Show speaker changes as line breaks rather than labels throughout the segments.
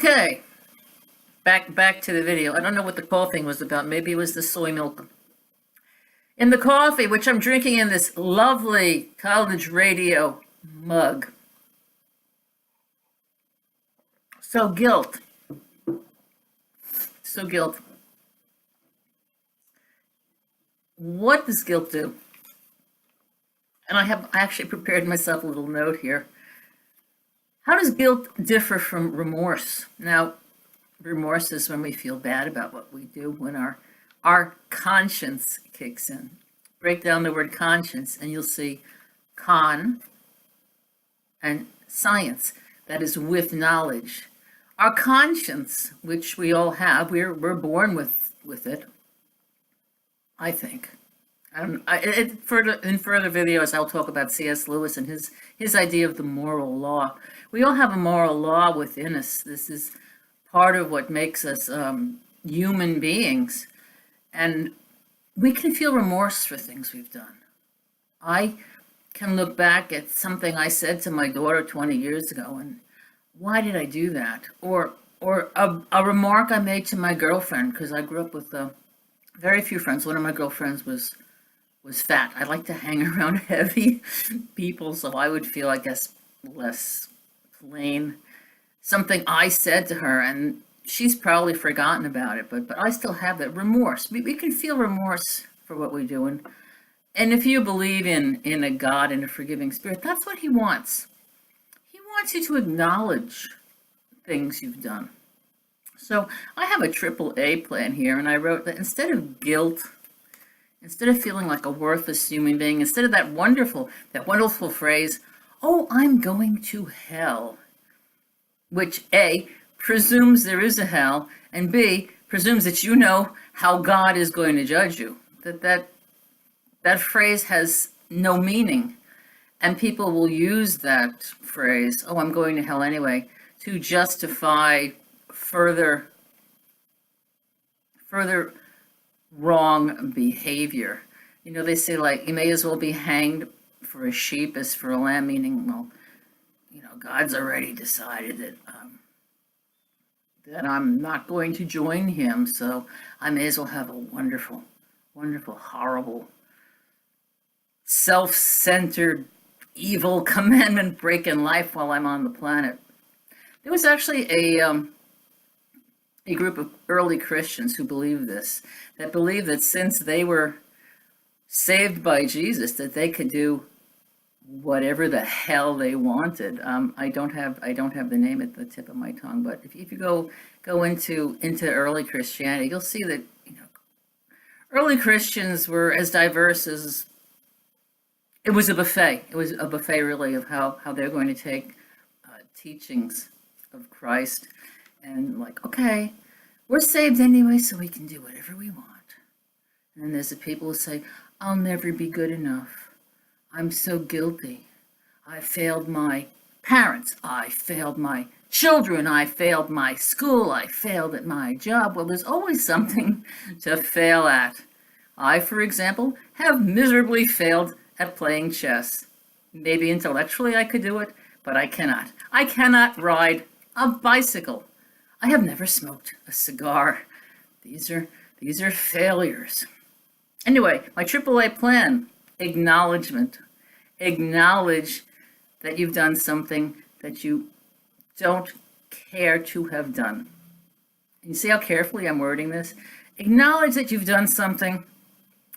Okay, back to the video. I don't know what the coughing was about. Maybe it was the soy milk. In the coffee, which I'm drinking in this lovely college radio mug. So guilt. So guilt. What does guilt do? And I actually prepared myself a little note here. How does guilt differ from remorse? Now, remorse is when we feel bad about what we do, when our conscience kicks in. Break down the word conscience and you'll see con and science, that is with knowledge. Our conscience, which we all have, we're born with it, I think. In further videos, I'll talk about C.S. Lewis and his idea of the moral law. We all have a moral law within us. This is part of what makes us human beings. And we can feel remorse for things we've done. I can look back at something I said to my daughter 20 years ago and why did I do that? Or a remark I made to my girlfriend, because I grew up with very few friends. One of my girlfriends was fat. I like to hang around heavy people, so I would feel, I guess, less plain. Something I said to her, and she's probably forgotten about it, but I still have that remorse. We can feel remorse for what we do, and if you believe in a God and a forgiving spirit, that's what he wants. He wants you to acknowledge things you've done. So I have a AAA plan here, and I wrote that instead of guilt, instead of feeling like a worthless human being, instead of that wonderful phrase, "Oh, I'm going to hell," which A, presumes there is a hell, and B, presumes that you know how God is going to judge you. That phrase has no meaning, and people will use that phrase, "Oh, I'm going to hell anyway," to justify further wrong behavior. You know, they say, like, you may as well be hanged for a sheep as for a lamb, meaning, well, you know, God's already decided that I'm not going to join him, so I may as well have a wonderful, horrible, self-centered, evil, commandment-breaking life while I'm on the planet. There was actually a group of early Christians who believed this, that believed that since they were saved by Jesus, that they could do whatever the hell they wanted. I don't have the name at the tip of my tongue, but if you go into early Christianity, you'll see that, you know, early Christians were as diverse as it was a buffet. It was a buffet, really, of how they're going to take teachings of Christ and, like, okay, we're saved anyway, so we can do whatever we want. And then there's the people who say, "I'll never be good enough. I'm so guilty. I failed my parents. I failed my children. I failed my school. I failed at my job." Well, there's always something to fail at. I, for example, have miserably failed at playing chess. Maybe intellectually I could do it, but I cannot. I cannot ride a bicycle. I have never smoked a cigar. These are failures. Anyway, my AAA plan, acknowledgement. Acknowledge that you've done something that you don't care to have done. You see how carefully I'm wording this? Acknowledge that you've done something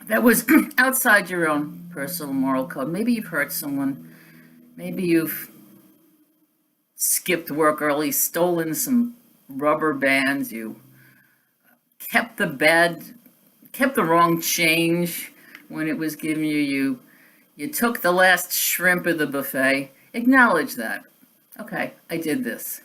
that was outside your own personal moral code. Maybe you've hurt someone. Maybe you've skipped work early, stolen some rubber bands, you kept the wrong change when it was given you, you took the last shrimp of the buffet. Acknowledge that. Okay, I did this.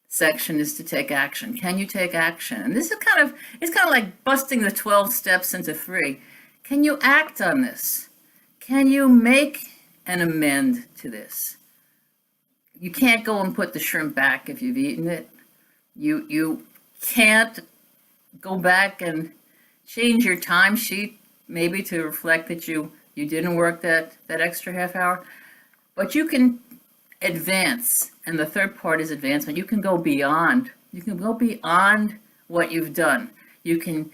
Section is to take action. Can you take action? And this is kind of like busting the 12 steps into 3. Can you act on this? Can you make an amend to this? You can't go and put the shrimp back if you've eaten it. You can't go back and change your timesheet, maybe to reflect that you didn't work that extra half hour. But you can advance. And the third part is advancement. You can go beyond. You can go beyond what you've done. You can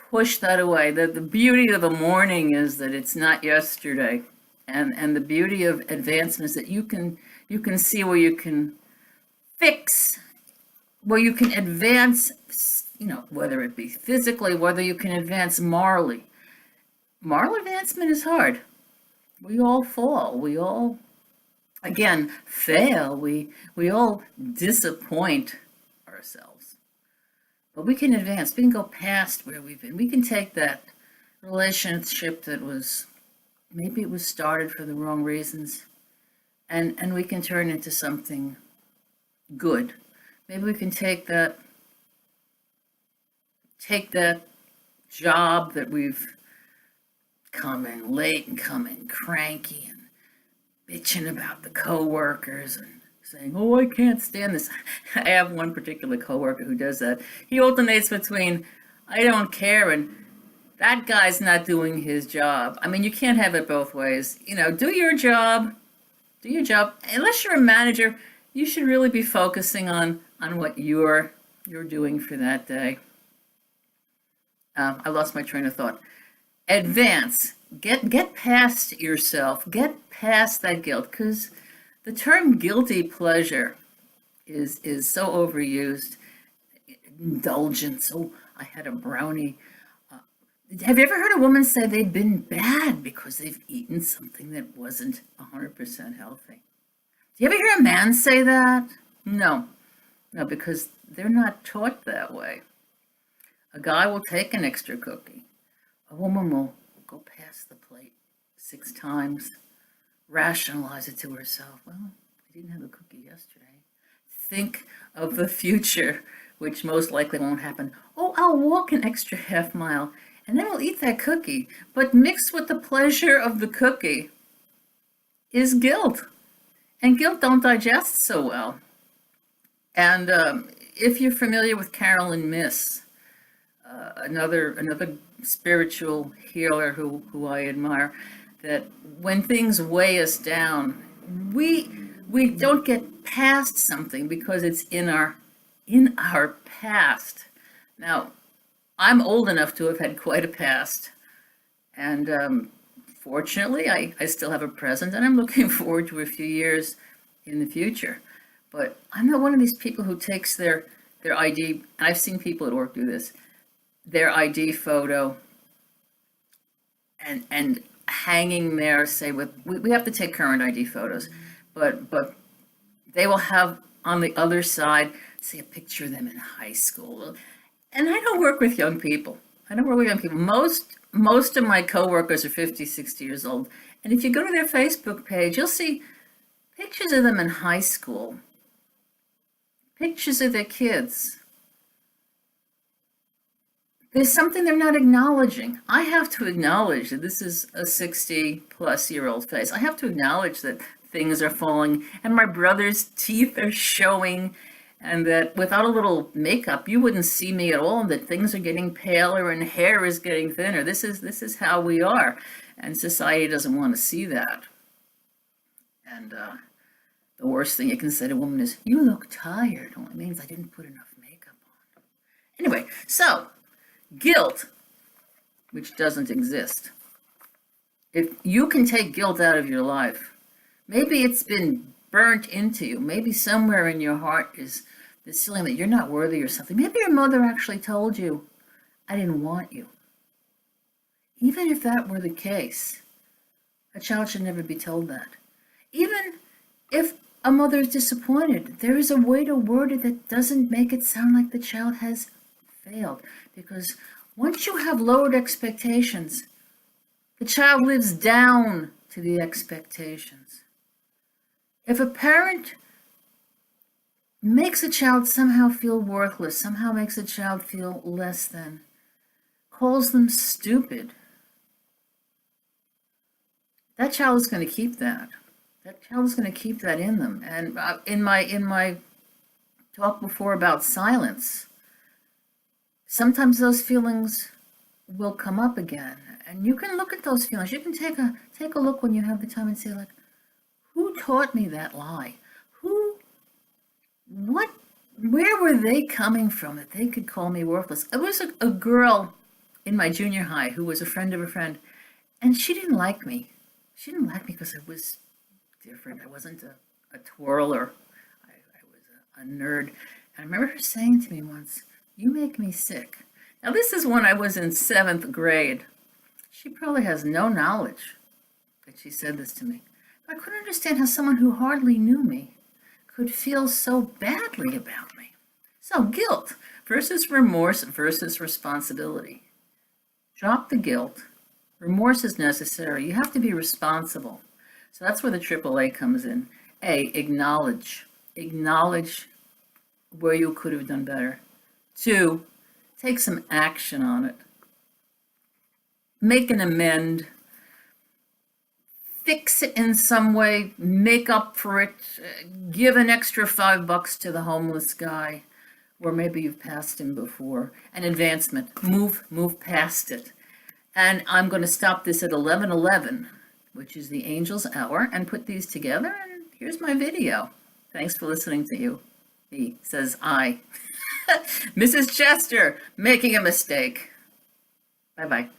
push that away. The beauty of the morning is that it's not yesterday. And the beauty of advancement is that you can see where you can fix, where you can advance, whether it be physically, whether you can advance morally. Moral advancement is hard. We all fall. We all, again, fail. We all disappoint ourselves. But we can advance. We can go past where we've been. We can take that relationship that was, maybe it was started for the wrong reasons, and we can turn into something good. Maybe we can take that job that we've come in late and come in cranky and bitching about the coworkers and saying, oh, I can't stand this. I have one particular coworker who does that. He alternates between, I don't care, and that guy's not doing his job. I mean, you can't have it both ways. Do your job. Do your job. Unless you're a manager, you should really be focusing on what you're doing for that day. I lost my train of thought. Advance. Get past yourself. Get past that guilt, because the term guilty pleasure is so overused. Indulgence. Oh, I had a brownie. Have you ever heard a woman say they've been bad because they've eaten something that wasn't 100% healthy? Do you ever hear a man say that? No, because they're not taught that way. A guy will take an extra cookie. A woman will go past the plate 6 times, rationalize it to herself. Well, I didn't have a cookie yesterday. Think of the future, which most likely won't happen. Oh, I'll walk an extra half mile, and then we'll eat that cookie. But mixed with the pleasure of the cookie is guilt. And guilt don't digest so well. And if you're familiar with Carolyn Myss, another spiritual healer who I admire, that when things weigh us down, we don't get past something because it's in our past. Now, I'm old enough to have had quite a past, and fortunately, I still have a present, and I'm looking forward to a few years in the future. But I'm not one of these people who takes their ID, and I've seen people at work do this, their ID photo and hanging there, say, we have to take current ID photos, but they will have on the other side, say, a picture of them in high school. And I don't work with young people. Most of my coworkers are 50, 60 years old. And if you go to their Facebook page, you'll see pictures of them in high school, pictures of their kids. There's something they're not acknowledging. I have to acknowledge that this is a 60-plus-year-old face. I have to acknowledge that things are falling and my brother's teeth are showing, and that without a little makeup, you wouldn't see me at all, and that things are getting paler and hair is getting thinner. This is how we are, and society doesn't want to see that. And the worst thing you can say to a woman is, you look tired. Well, it means I didn't put enough makeup on. Anyway, so guilt, which doesn't exist. If you can take guilt out of your life, maybe it's been burnt into you. Maybe somewhere in your heart is this feeling that you're not worthy or something. Maybe your mother actually told you, I didn't want you. Even if that were the case, a child should never be told that. Even if a mother is disappointed, there is a way to word it that doesn't make it sound like the child has failed. Because once you have lowered expectations, the child lives down to the expectations. If a parent makes a child somehow feel worthless, somehow makes a child feel less than, calls them stupid, that child is going to keep that. That child is going to keep that in them. And in my talk before about silence, sometimes those feelings will come up again, and you can look at those feelings. You can take a look when you have the time and say, like, who taught me that lie? where were they coming from that they could call me worthless? It was a girl in my junior high who was a friend of a friend, and she didn't like me. She didn't like me because I was different. I wasn't a twirler. I was a nerd. And I remember her saying to me once, "You make me sick." Now, this is when I was in 7th grade. She probably has no knowledge that she said this to me. I couldn't understand how someone who hardly knew me could feel so badly about me. So, guilt versus remorse versus responsibility. Drop the guilt. Remorse is necessary. You have to be responsible. So that's where the AAA comes in. A, acknowledge. Acknowledge where you could have done better. 2, take some action on it. Make an amend. Fix it in some way. Make up for it. Give an extra $5 to the homeless guy, or maybe you've passed him before. An advancement. Move past it. And I'm going to stop this at 11:11, which is the angel's hour, and put these together. And here's my video. Thanks for listening to you. He says I. Mrs. Chester, making a mistake. Bye-bye.